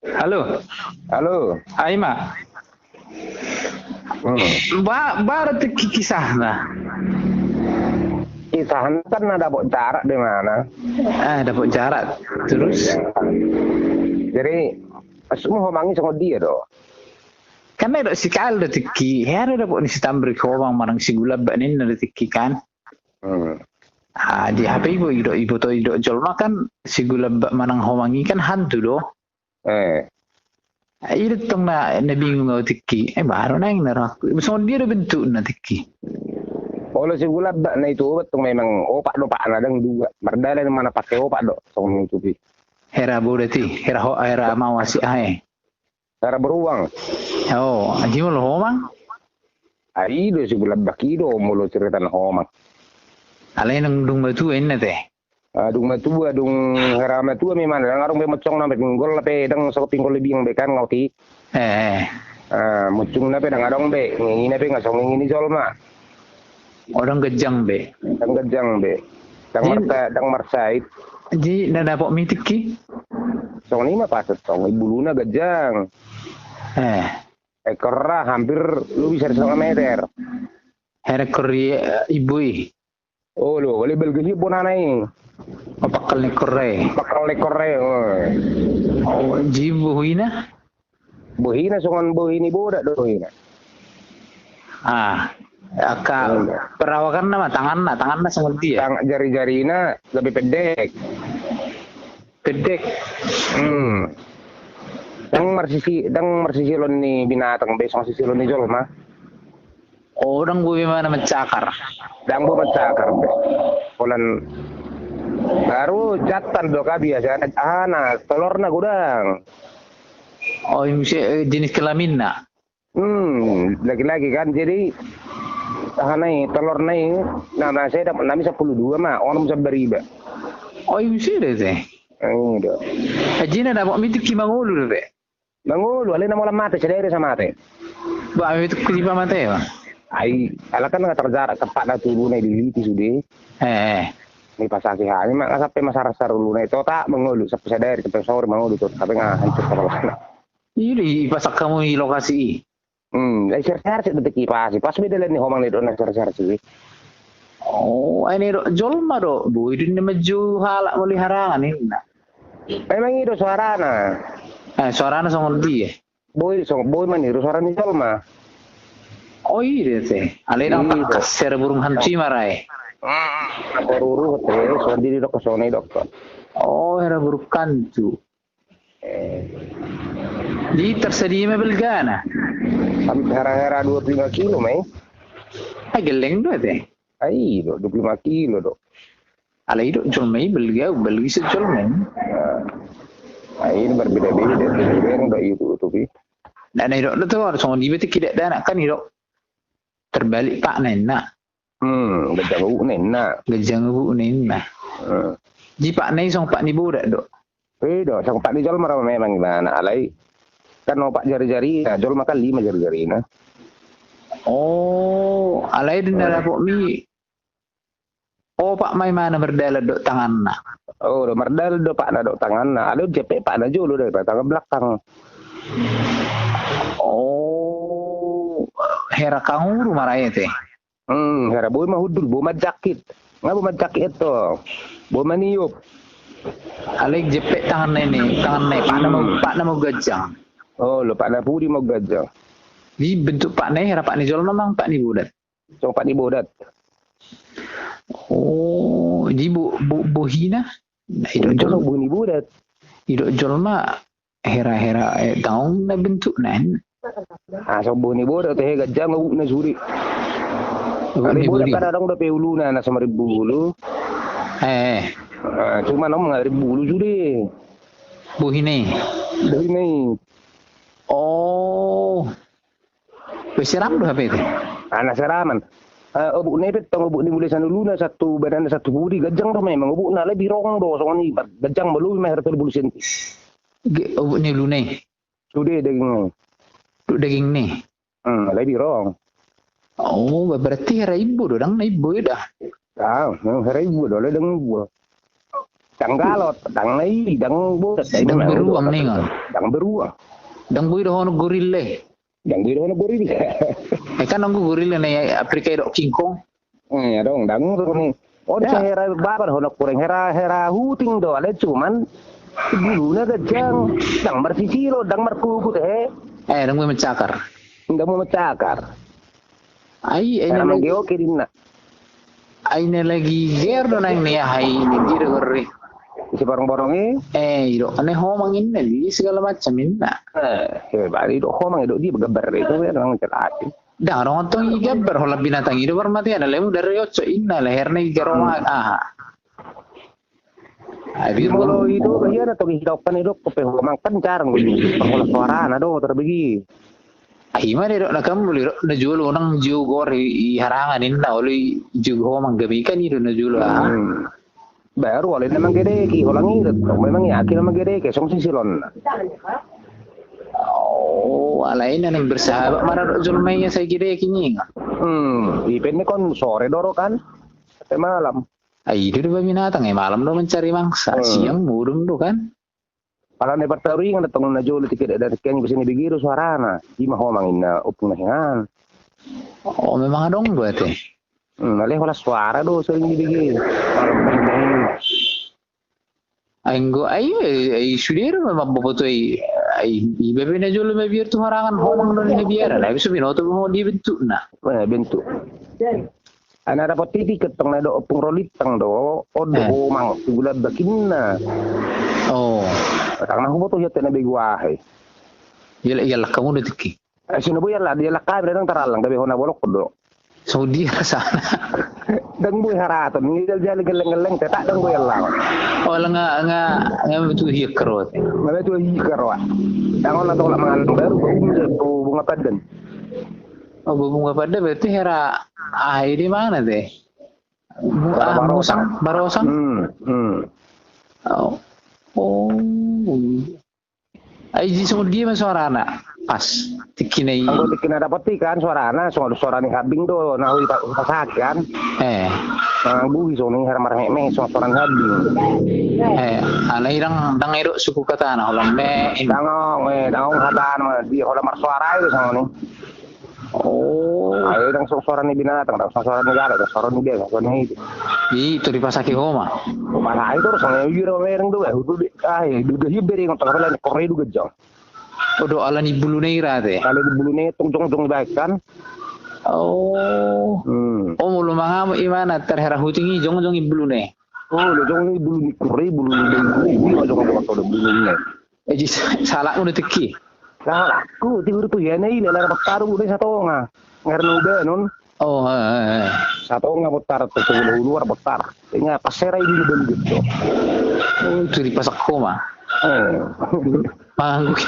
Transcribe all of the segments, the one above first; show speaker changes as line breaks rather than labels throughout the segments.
Halo,
Halo.
Aima.
Hmm.
Baru tuh kisah nah.
Kisah kan ada jarak di mana?
Dapat jarak. Terus,
Ya. Jadi semua homangi sama dia doh.
kan ada si kal ada tiki. Hera dapat ni si tambri ko bang marang si gulab banin ada tiki kan.
Hmm.
Di HP ibu to ido jolma kan si gulab manang homangi kan hantu doh.
Eh.
Itu tong na bingung ngau tiki. Baru na yang narak. So dia ada bentuk na tiki.
Kalau si gula na itu betul memang opak do pak nadang dua. Berdala mana pakai opak do. Song itu bi.
Hera boda ti. Hera mawasi ae.
Cara beruang.
Oh, aji mo lo homang.
Aido si gula bakido mulu cerita na homang.
Alay nang dung batu na teh.
Adung matua, adung harama tua memang. Ngarong be macong na be pinggol pe dang sa pinggol lebih yang bekan ngauti.
Eh.
Mucung na pe dang arong be. Ngini na pe ngasong ngini jolma.
Orang gejang be.
Dang gajang be. Dang marsait.
Jadi na dapat mitik ki.
Song ni mah pasat song ibu luna gajang.
Eh,
Ekornya hampir lu bisa 1,5 meter.
hera kori ibu i.
Oh lo, boleh belgesi pun aneh.
Mapakal ni kore.
Pakal ekornya.
Oh, jibu huina.
Bohina songan bohini bodak do bohina.
Aka perawakan nama tangan na sama dia.
Jari-jarina lebih pendek.
Pedek.
Dang marsisi lon ni binatang besok sisi lon ni jol mah.
Orang gue mana mencakar.
Dang bo mencakar. Polan baru jatan do ka biasa ana telurna gudang.
Oh, ini jenis kelamin na.
Lagi-lagi kan jadi telur nai nah saya dapat nami 12 mah orang bisa beriba.
Oh, ini deh teh.
Ini
Aji na dapat mitik ki mangulu deh.
Mangulu, alin na mo lang mate, sadere sa mate.
Ba mitik ki pa mate ba?
Ay, alakan nga terjarak tepat na tulo na ililiti sudi. May pasaki ha. May kasapi masarasar ulo na ito. Ta, mangulu, sa sadere, sa sore mangulu to. Sabi nga, hancur ka pala.
Ini ipasak kamu di lokasi.
Ay sir-sir si detik ipasi. Pas may dalan ni Homang nito na sir-sir si.
Oh, ini jolma do. Bu, itu ni maju halak meliharangan ini.
Memang itu suara na.
Suaranya sama dia.
Boy man itu suara ni Jolma.
Oh iya teh. Alena tak kasar burung hantu marai.
Ako ruru hotel, so di dok kesone dokter.
Oh, era burung kantu. Di tersedia mebel gana.
Sampai hera-hera 25 kilo, may.
Geleng do teh.
Ay, 25 kilo, dok.
Alay do jolmai belga belgi se jolmai.
Ay, ini berbeda-beda yang udah itu bi.
Nah, itu tuh harus sama dia tidak ada anak kan itu terbalik pak nena.
Gajang bu nena.
Gajang bu nena. Ji pak nena song pak ni bodak dok.
Dok, sang pak ni jol marah memang gimana alay. Kan mau pak jari-jari, ya jol makan 5 jari-jari na.
Oh, alay din na po mi. Oh, pak may mana berdala dok tangan na.
Oh, do merdal do pak na do tangan na. Ada JP pak na jolo dari tangan belakang.
Oh, hera kanguru maraya teh.
Hera boy mah hudul, boy mah jakit. Nggak boy mah jakit itu. Boy mah niup.
Alik jepek tangan ini, pak na mau gajang.
Oh, lo pak na pudi mau gajang.
Di bentuk pak na hera pak ni jol memang pak ni bodat.
So pak ni bodat.
Oh, di bohina.
Idok jol bunyi bodat.
Idok jol mah hera daun na bentuk nan.
So bunyi bodat teh gajang na suri. Kali bodat kan orang udah peulu na sama ribu bulu. Cuma nom nggak ribu bulu suri.
Bohine. Oh. Berseram tu apa itu?
Anak seraman. Obuk nepet tong obuk ni boleh dulu na satu badan satu budi gajang tu memang obuk na lebih rong do soalnya ni gajang belum mah harus 30 senti.
Obuk ni lune.
Sudah daging.
Duk daging ni.
Lebih rong.
Oh, berarti hari ibu dong, ibu dah.
Hari ibu dah le dang ibu. Dang galot, dang nai, dang bulat.
Dang beruang nih ngon.
Dang beruang.
Dang bui doh ono gorille.
Dang bui doh ono gorille.
Kan nunggu gorille nih Afrika dok King Kong.
Ya dong, dang nih. Oh, ya. Hera babar honok kurang hera huting do ale cuman dulunya gajang, dang marsisiro, dang markuku teh.
Dang mau mencakar.
Dang mau mencakar.
Ai
lagi oke dinna.
Ai lagi ger do nang nih hai ni dire gorre.
Si borong-borongnya?
Itu aneh homang ini, segala macam ini.
Hebat, itu homang itu dia bergabar itu ya orang celati.
Dah orang tuh gabar hola binatang itu bermati ada lemu dari ocho inna lehernya garong
Abi kalau itu dia ada tuh hidupan itu kopi homang kan jarang begitu. Pengolah suara do terbegi.
Ima deh nak kamu lihat na jual orang jual gori harangan ini na oleh jual homang gabikan itu na jual
baru oleh memang gede ki holang itu memang yakin memang gede ke song sisilon.
Oh alain yang bersahabat marah julmainya saya gede kini.
Ipene kon sore doro kan sampai malam.
Itu dua binatang malam do mencari mangsa siang murung do kan.
Kalau ne pertarungan yang datang na jual tiket dari sekian kesini begitu suarana di mah homang ina upung nahingan.
Oh memang dong berarti.
Nalih wala suara do sering dibigi.
Anggo ay sudir memang boboto ay bebe na jolo may biar tumarangan homang do ni biara la biso binoto mo di bentuk na.
Bentuk. Ana dapat titik ketong na do opung rolitang do odo homang gula bakinna.
Oh.
Karena aku butuh yata na biguahe.
Yala kamu detiki.
Sino bu yala dia lakay berang taralang gabi hona bolok do.
So dia sana.
Dang buhay haraton, ngidal jali geleng-geleng, tak dang buhay lang.
Oh, nga betul hikro.
Nga betul hikro. Dangon na tolak mga baru bunga padan.
Oh, bunga padan berarti hera di mana deh? Barosang. Oh. Ay semua dia suara anak pas tikinai.
Ang tikinai dapat kan suara anak, suara ni habing do, nahui pasak kan. Ang buhi so ni harmar me suara habing.
Alay dang edok suku kata na holang me.
Dangong hatan di holang mar suara itu sama ni. Oh, ayo dang suara ni binatang, dang suara ni gala, suara ni dia, suara ni itu.
Itu di pasaki homa.
Mana itu rasanya yura mereng tuh, duga hiberi untuk apa Korea duga jauh.
Odo ala ni bulu neira deh.
Kalau di bulu neira tong baik kan.
Oh. Oh mulu mangam imana terhera hutingi jong bulu ne.
Oh, jong bulu Korea bulu ne. Jong bulu ne.
Jadi salah udah teki.
Salah, aku tidur tuh ya nih, lara bakar udah satu nga, ngarno udah non.
Oh,
satu nga bakar tuh luar bakar. Kayaknya pasera ini udah gitu.
Oh, itu di pasak koma. Pangguk.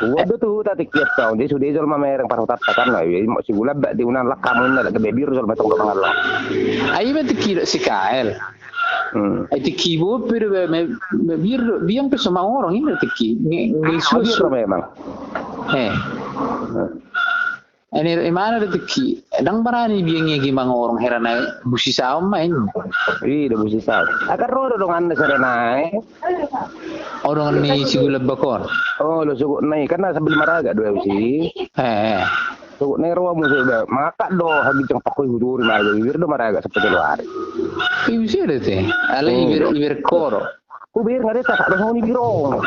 Waduh tuh tadi kiat kau, dia sudah jual mamereng paruh tatakan lah, ya mau si gula bak di unan lak kamu ini lagi bebir jual batong batong Allah.
Ayo berarti kira si Kael. Itu keyboard pero biang pe sama orang ini teki
ngisusu memang.
Ini mana teki dang barani biangnya gimana orang herana busi saum main.
Iya busi saum. Akar rodo dong anda serena.
Orang ni si gula bakor.
Oh lo suku naik karena sambil maraga dua busi. Suku naik ruang musuh dah. Maka do hagi cang pakoi hudur maraga bibir do maraga seperti luar.
Bisa deh teh. Ale ibir koro.
Kubir nggak ada tak ada ni biro.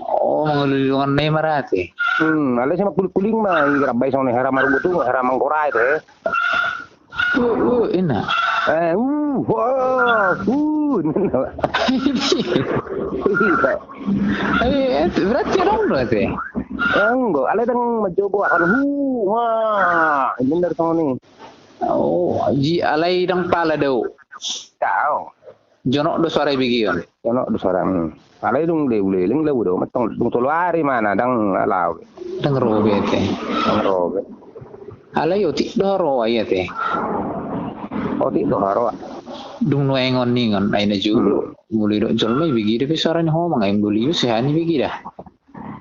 Oh mengelulungan nih marate.
Ale sama kuling mah grabai sama hera marugo tu hera mangkorai teh.
Enak. Berarti orang berarti.
Enggak, ale dang mencoba akan wah, bener sama ni.
Oh, ji alai dang pala dau.
Tahu.
Jonok do suara bigion.
Jonok do suara. Alai dung le uleling le udah matong dung toluari mana dang law.
Dang robe teh.
Dang robe.
Alai oti doro aya teh.
Oti doro.
Dung noengon ningon ai na julu. Muli do jol mai bigi de suara ni ho mangai muli sehani bigi dah.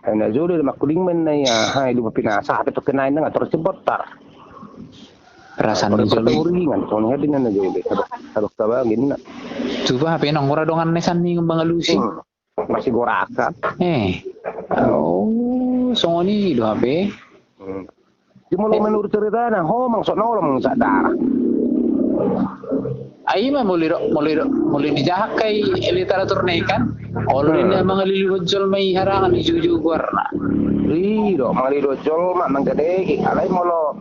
Ana julu makuling men na ya hai du pinasa tapi to kenai na ngatur cepotar.
Perasaan ni jol.
Uringan, soalnya din na jol. Habak tabagin na.
Coba HP nang ora dongan nesan ni bangalusi.
Masih gorakan.
Oh, Sony do HP.
Cuma lo menurut cerita na, mang sok nolong sa darah.
Ay mah muli dijahak kay literatur na ikan. Olo na mga liliwajol may harangan ni Juju Guarna.
Iyo, mga liliwajol mak manggadegi. Alay molo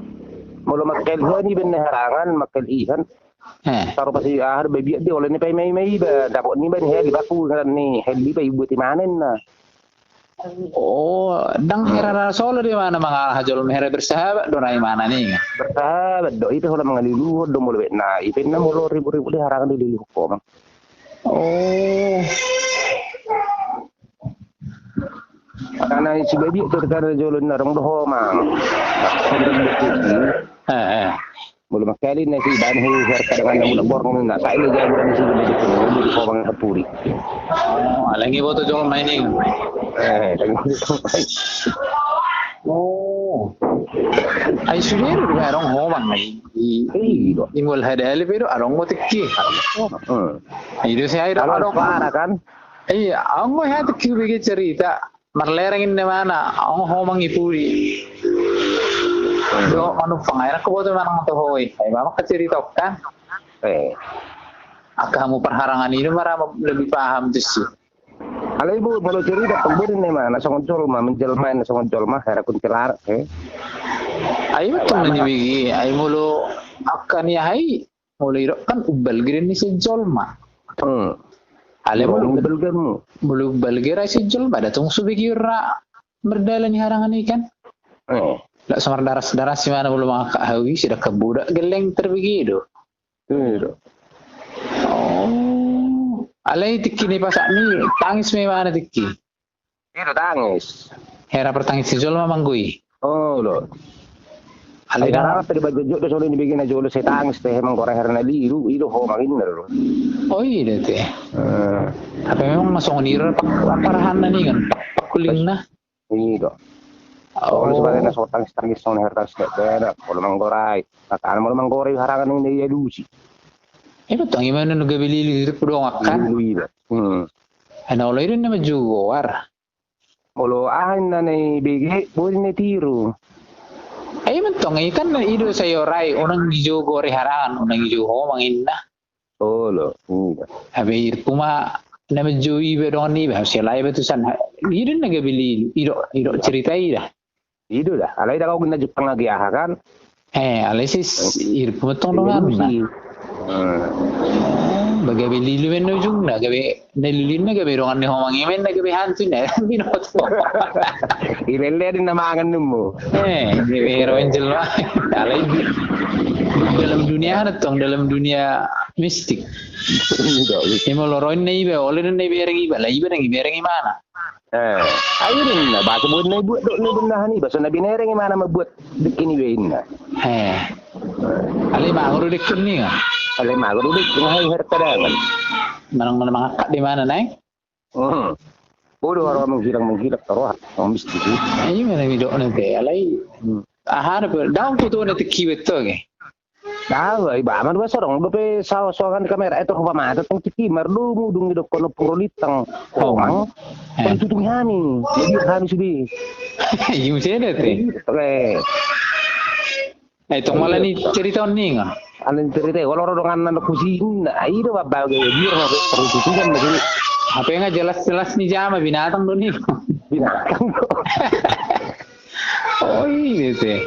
makelhan ni ben harangan makelihan. Taruh pasi ahar baby dia oleh ni pay may ba dapat ni ben heli baku kan ni heli pay buat imanen na.
Oh, dang herara solo di mana mga hajol mehera bersahabat do na mana ni.
Bersahabat do itu orang ngaliluhod do mulu na ipin na mulu ribu-ribu di harangan di liluh ko bang.
Oh.
Karena si baby itu karena jolon na rong do mang. Mulu makali na si dan hu her kadang mulu borong na sa ile jago si baby di ko bang kapuri.
Oh, alangi boto jol mining. Oh, ay sulir merong homang ingol hadali pero arong mo tikki. Itu saya ada arong
para kan.
Iya, ang mo hat kibigi cerita marlerangin na mana ang homang ipuri. Do manu pangaira ko boto manang tohoy. Ay mama ka cerita ka. Akamu perharangan ini marama lebih paham tuh.
Alay ibu mau cerita pemburin nih mana sangat jolma menjelma na sangat jolma hera kuntilar
Ay betul na nibigi ay mulo akan ya hay mulo iro kan ubal girin ni si jolma. Ale mulo ubal gira si jolma datang subigi ra berdalan ni harangan ikan. Lah samar daras si mana mulo mga kahawi sida kabudak geleng terbigi do. Alay tikki ni pasak ni tangis may mana tikki.
Itu tangis.
Hera pertangis si Jol mamanggui.
Oh lo.
Alay
darah tadi baju jok solo ni bigin na Jol sa tangis teh emang korang hera na liru ilo ho mangin na lo.
Oh iya teh. Apa memang masuk nira parahan na ni kan pakuling na.
Iya. Oh sebagai na so tangis son hera tangis na kalau manggorai. Kataan mo manggorai harangan ni ya lusi.
Betul, gimana nugabili lirik po doon akan? Ano ulo rin naman juwar.
Ulo ahan na naibigay, buhay na tiro.
Ay betul, ikan na ido sa yoray, unang gijugo harangan, unang gijugo mangin na.
Ulo.
Abi kuma naman juwi ba doon ni ba? Siya layo ba ito san? Ido nagabili, ido cerita ida.
Ido dah, alay da kau gina Jepang lagi kan?
Alay sis, irpo matulungan na. Bagabi liluin no jung na gabi nalilin na gabi rongan ni homang imen na gabi hansin na binoto.
Ilele din namangan mo.
Hero angel lah. Dalam dunia na tong dalam dunia mistik. Imo loroin na iba, oleh na ibereng iba, lah iba nang ibereng mana?
Ayo rin na baka mo na buat do na bundahan iba so na binereng mana mabuat dikini wein na.
Ali manguro dikun ni nga.
Alay magro dik ngahay hertadangan.
Manang mga kak di mana nay?
Bodo orang menghirang taruh ang mistik.
Ay mana video nanti alay. Ahar daw ko to na tikiwet to ge.
Daw ay ba man ba sorong do pe saw-sawan kamera ito ko pamata tong tiki marlu mudung do kono prolitang. Ang tutung hani. Jadi hani sudi.
Yung sila te. Itong malah ni cerita ni nga.
Ano cerita kalau orang anak kusin itu apa gaya biar nggak terus kan begini
apa yang jelas nih jama binatang doon nih
binatang
oh iya teh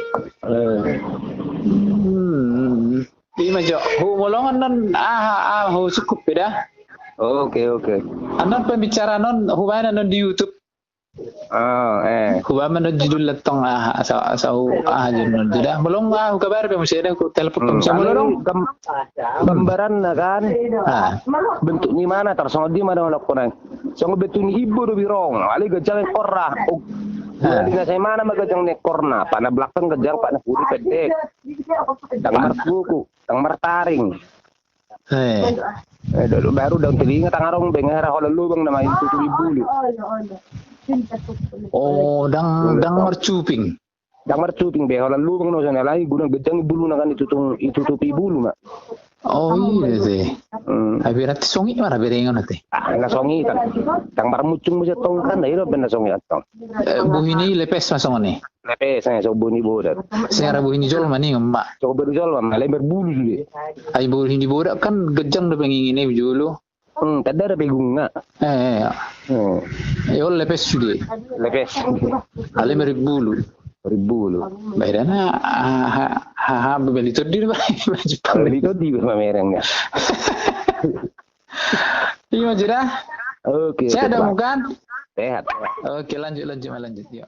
di majo humolongan non cukup beda
oke
anon pembicara non hubungan non di YouTube Kuba man judul latong sa judul tidak belum kabar pe masih ada ku telepon sama dong
gambaran na kan bentuk ni mana tersangka di mana nak konan so bentuk ni ibu do birong ali gajang korra di saya mana magajang ne korna pana belakang gajang pak na pudi pedek tang markuku tang martaring baru daun telinga tangarong bengara hola lubang nama itu ibu lu.
Oh, dang mercuping.
Damar cuting be holan lubang no sana lagi guna gejang bulu na kan itutupi bulu mak.
Oh iya teh. Abi nanti songi mana berengan nanti.
Na songi kan. Tang marmucung mo sa tong kan iro ben na songi atong.
Buhini lepes masong ni.
Lepes saya so buni bodat.
Sekarang buhini jol mani emak.
So berjol mah lebar bulu dulu.
Ay buhini bodak kan gejang udah pengen ini julu.
Tadi ada pegunga.
Yo lepes sudah.
Lepes.
Ale bulu.
Bulu.
Bairana beli todir ba.
Beli todir ba merengnya.
Iya Jira.
Oke.
Saya ada bukan?
Sehat.
Oke lanjut. Yuk.